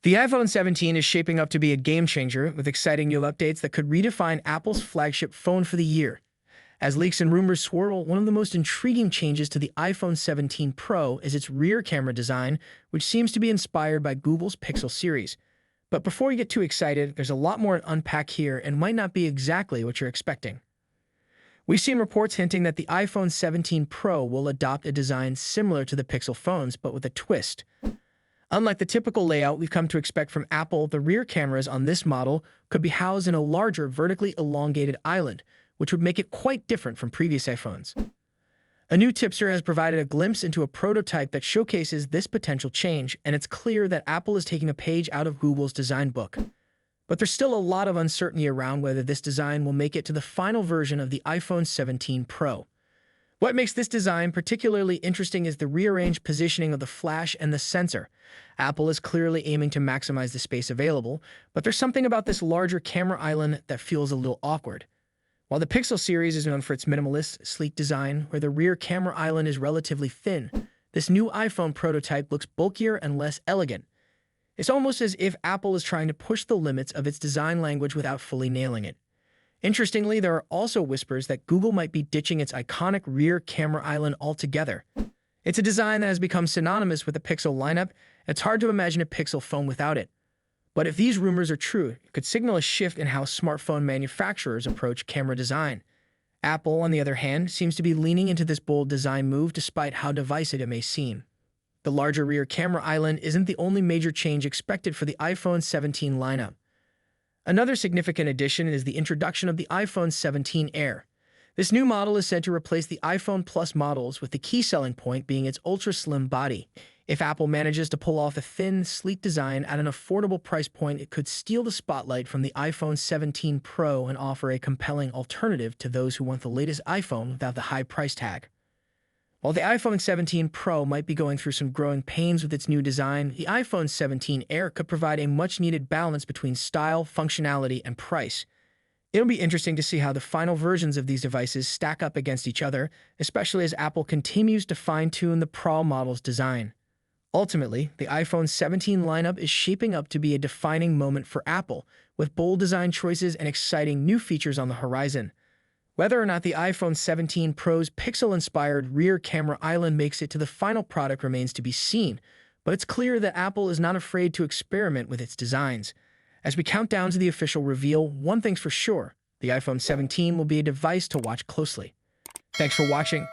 The iPhone 17 is shaping up to be a game changer with exciting new updates that could redefine Apple's flagship phone for the year. As leaks and rumors swirl, one of the most intriguing changes to the iPhone 17 Pro is its rear camera design, which seems to be inspired by Google's Pixel series. But before you get too excited, there's a lot more to unpack here and might not be exactly what you're expecting. We've seen reports hinting that the iPhone 17 Pro will adopt a design similar to the Pixel phones, but with a twist. Unlike the typical layout we've come to expect from Apple, the rear cameras on this model could be housed in a larger, vertically elongated island, which would make it quite different from previous iPhones. A new tipster has provided a glimpse into a prototype that showcases this potential change, and it's clear that Apple is taking a page out of Google's design book. But there's still a lot of uncertainty around whether this design will make it to the final version of the iPhone 17 Pro. What makes this design particularly interesting is the rearranged positioning of the flash and the sensor. Apple is clearly aiming to maximize the space available, but there's something about this larger camera island that feels a little awkward. While the Pixel series is known for its minimalist, sleek design, where the rear camera island is relatively thin, this new iPhone prototype looks bulkier and less elegant. It's almost as if Apple is trying to push the limits of its design language without fully nailing it. Interestingly, there are also whispers that Google might be ditching its iconic rear camera island altogether. It's a design that has become synonymous with the Pixel lineup, and it's hard to imagine a Pixel phone without it. But if these rumors are true, it could signal a shift in how smartphone manufacturers approach camera design. Apple, on the other hand, seems to be leaning into this bold design move despite how divisive it may seem. The larger rear camera island isn't the only major change expected for the iPhone 17 lineup. Another significant addition is the introduction of the iPhone 17 Air. This new model is said to replace the iPhone Plus models, with the key selling point being its ultra-slim body. If Apple manages to pull off a thin, sleek design at an affordable price point, it could steal the spotlight from the iPhone 17 Pro and offer a compelling alternative to those who want the latest iPhone without the high price tag. While the iPhone 17 Pro might be going through some growing pains with its new design, the iPhone 17 Air could provide a much-needed balance between style, functionality, and price. It'll be interesting to see how the final versions of these devices stack up against each other, especially as Apple continues to fine-tune the Pro model's design. Ultimately, the iPhone 17 lineup is shaping up to be a defining moment for Apple, with bold design choices and exciting new features on the horizon. Whether or not the iPhone 17 Pro's Pixel-inspired rear camera island makes it to the final product remains to be seen, but it's clear that Apple is not afraid to experiment with its designs. As we count down to the official reveal, one thing's for sure: the iPhone 17 will be a device to watch closely. Thanks for watching.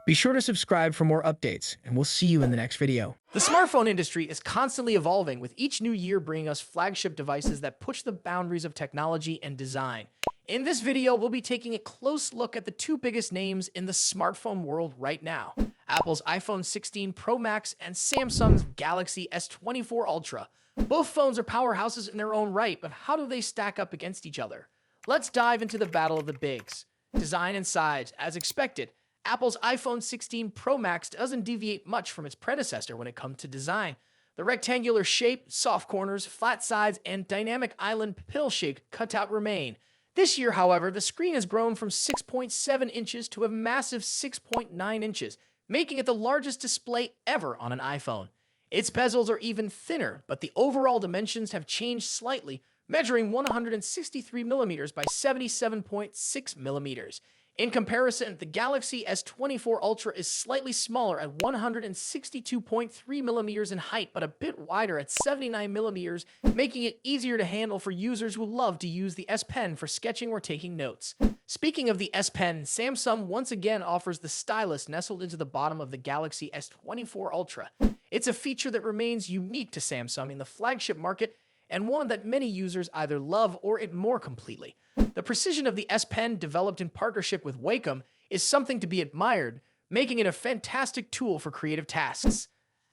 Be sure to subscribe for more updates, and we'll see you in the next video. The smartphone industry is constantly evolving, with each new year bringing us flagship devices that push the boundaries of technology and design. In this video, we'll be taking a close look at the two biggest names in the smartphone world right now: Apple's iPhone 16 Pro Max and Samsung's Galaxy S24 Ultra. Both phones are powerhouses in their own right, but how do they stack up against each other? Let's dive into the battle of the bigs. Design and size. As expected, Apple's iPhone 16 Pro Max doesn't deviate much from its predecessor when it comes to design. The rectangular shape, soft corners, flat sides, and dynamic island pill-shaped cutout remain. This year, however, the screen has grown from 6.7 inches to a massive 6.9 inches, making it the largest display ever on an iPhone. Its bezels are even thinner, but the overall dimensions have changed slightly, measuring 163 millimeters by 77.6 millimeters. In comparison, the Galaxy S24 Ultra is slightly smaller at 162.3 millimeters in height, but a bit wider at 79 millimeters, making it easier to handle for users who love to use the S Pen for sketching or taking notes. Speaking of the S Pen, Samsung once again offers the stylus nestled into the bottom of the Galaxy S24 Ultra. It's a feature that remains unique to Samsung in the flagship market, and one that many users either love or ignore completely. The precision of the S Pen, developed in partnership with Wacom, is something to be admired, making it a fantastic tool for creative tasks.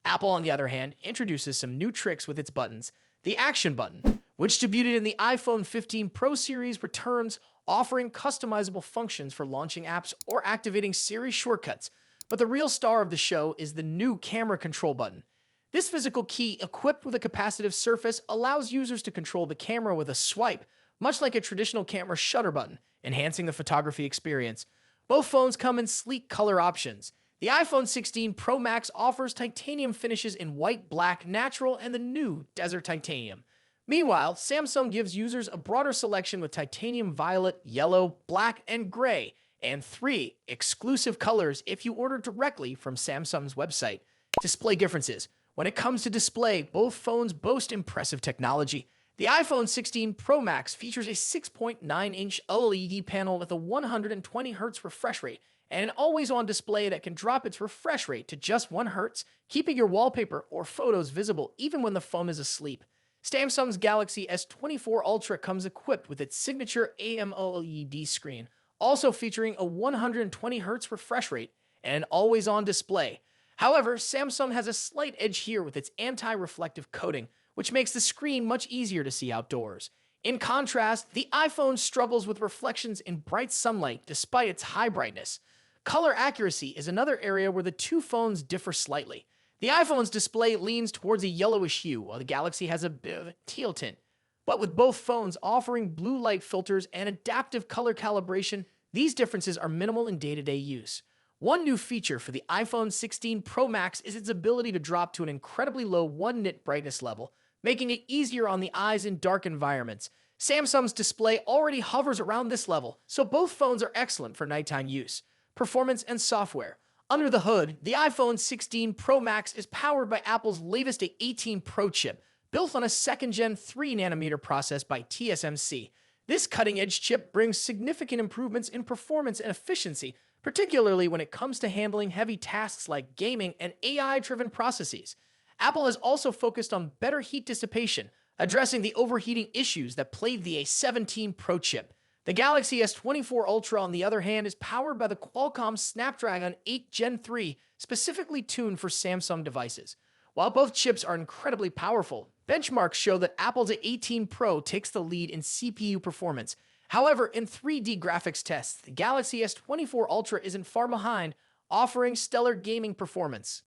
Apple, on the other hand, introduces some new tricks with its buttons. The Action button, which debuted in the iPhone 15 Pro series, returns, offering customizable functions for launching apps or activating Siri shortcuts. But the real star of the show is the new Camera Control button. This physical key, equipped with a capacitive surface, allows users to control the camera with a swipe, much like a traditional camera shutter button, enhancing the photography experience. Both phones come in sleek color options. The iPhone 16 Pro Max offers titanium finishes in white, black, natural, and the new desert titanium. Meanwhile, Samsung gives users a broader selection with titanium violet, yellow, black, and gray, and 3 exclusive colors if you order directly from Samsung's website. Display differences. When it comes to display, both phones boast impressive technology. The iPhone 16 Pro Max features a 6.9-inch OLED panel with a 120Hz refresh rate and an always-on display that can drop its refresh rate to just 1 Hz, keeping your wallpaper or photos visible even when the phone is asleep. Samsung's Galaxy S24 Ultra comes equipped with its signature AMOLED screen, also featuring a 120Hz refresh rate and an always-on display. However, Samsung has a slight edge here with its anti-reflective coating, which makes the screen much easier to see outdoors. In contrast, the iPhone struggles with reflections in bright sunlight despite its high brightness. Color accuracy is another area where the two phones differ slightly. The iPhone's display leans towards a yellowish hue, while the Galaxy has a bit of a teal tint. But with both phones offering blue light filters and adaptive color calibration, these differences are minimal in day-to-day use. One new feature for the iPhone 16 Pro Max is its ability to drop to an incredibly low 1 nit brightness level, making it easier on the eyes in dark environments. Samsung's display already hovers around this level, so both phones are excellent for nighttime use. Performance and software. Under the hood, the iPhone 16 Pro Max is powered by Apple's latest A18 Pro chip, built on a second-gen 3nm process by TSMC. This cutting-edge chip brings significant improvements in performance and efficiency, particularly when it comes to handling heavy tasks like gaming and AI-driven processes. Apple has also focused on better heat dissipation, addressing the overheating issues that plagued the A17 Pro chip. The Galaxy S24 Ultra, on the other hand, is powered by the Qualcomm Snapdragon 8 Gen 3, specifically tuned for Samsung devices. While both chips are incredibly powerful, benchmarks show that Apple's A18 Pro takes the lead in CPU performance. However, in 3D graphics tests, the Galaxy S24 Ultra isn't far behind, offering stellar gaming performance.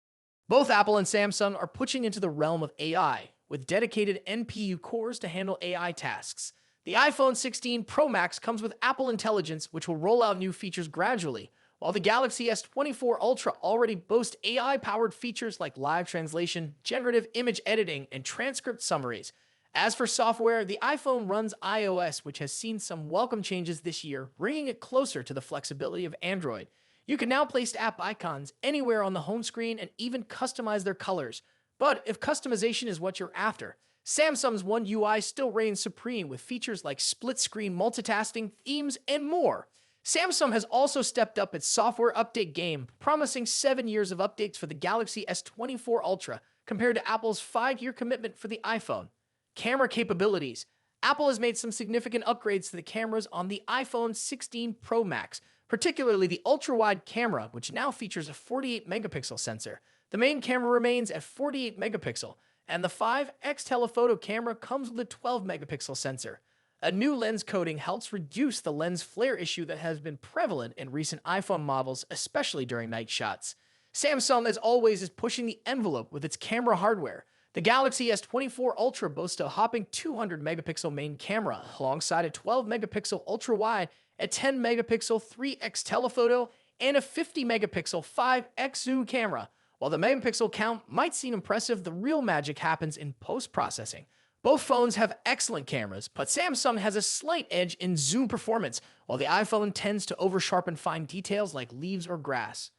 Both Apple and Samsung are pushing into the realm of AI, with dedicated NPU cores to handle AI tasks. The iPhone 16 Pro Max comes with Apple Intelligence, which will roll out new features gradually, while the Galaxy S24 Ultra already boasts AI-powered features like live translation, generative image editing, and transcript summaries. As for software, the iPhone runs iOS, which has seen some welcome changes this year, bringing it closer to the flexibility of Android. You can now place app icons anywhere on the home screen and even customize their colors. But if customization is what you're after, Samsung's One UI still reigns supreme with features like split-screen multitasking, themes, and more. Samsung has also stepped up its software update game, promising 7 years of updates for the Galaxy S24 Ultra, compared to Apple's 5-year commitment for the iPhone. Camera capabilities. Apple has made some significant upgrades to the cameras on the iPhone 16 Pro Max, particularly the ultra-wide camera, which now features a 48-megapixel sensor. The main camera remains at 48 megapixel, and the 5x telephoto camera comes with a 12-megapixel sensor. A new lens coating helps reduce the lens flare issue that has been prevalent in recent iPhone models, especially during night shots. Samsung, as always, is pushing the envelope with its camera hardware. The Galaxy S24 Ultra boasts a hopping 200-megapixel main camera, alongside a 12-megapixel ultra-wide, a 10-megapixel 3x telephoto, and a 50-megapixel 5x zoom camera. While the megapixel count might seem impressive, the real magic happens in post-processing. Both phones have excellent cameras, but Samsung has a slight edge in zoom performance, while the iPhone tends to over-sharpen fine details like leaves or grass.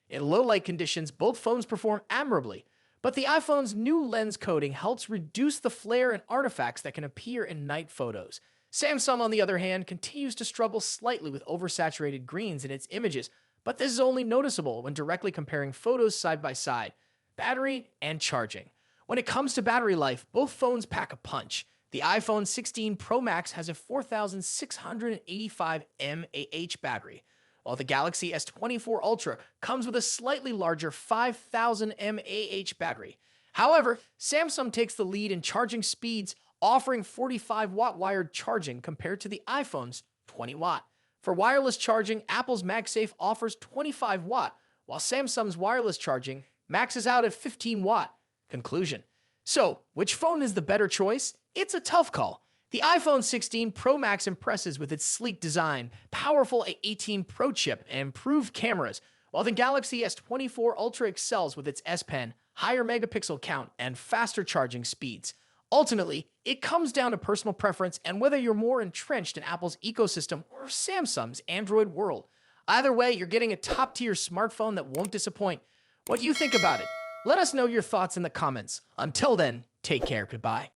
In low-light conditions, both phones perform admirably, but the iPhone's new lens coating helps reduce the flare and artifacts that can appear in night photos. Samsung, on the other hand, continues to struggle slightly with oversaturated greens in its images, but this is only noticeable when directly comparing photos side by side. Battery and charging. When it comes to battery life, both phones pack a punch. The iPhone 16 Pro Max has a 4,685 mAh battery, while the Galaxy S24 Ultra comes with a slightly larger 5,000 mAh battery. However, Samsung takes the lead in charging speeds, offering 45-watt wired charging compared to the iPhone's 20-watt. For wireless charging, Apple's MagSafe offers 25-watt, while Samsung's wireless charging maxes out at 15-watt. Conclusion. So, which phone is the better choice? It's a tough call. The iPhone 16 Pro Max impresses with its sleek design, powerful A18 Pro chip, and improved cameras, while the Galaxy S24 Ultra excels with its S Pen, higher megapixel count, and faster charging speeds. Ultimately, it comes down to personal preference and whether you're more entrenched in Apple's ecosystem or Samsung's Android world. Either way, you're getting a top-tier smartphone that won't disappoint. What do you think about it? Let us know your thoughts in the comments. Until then, take care. Goodbye.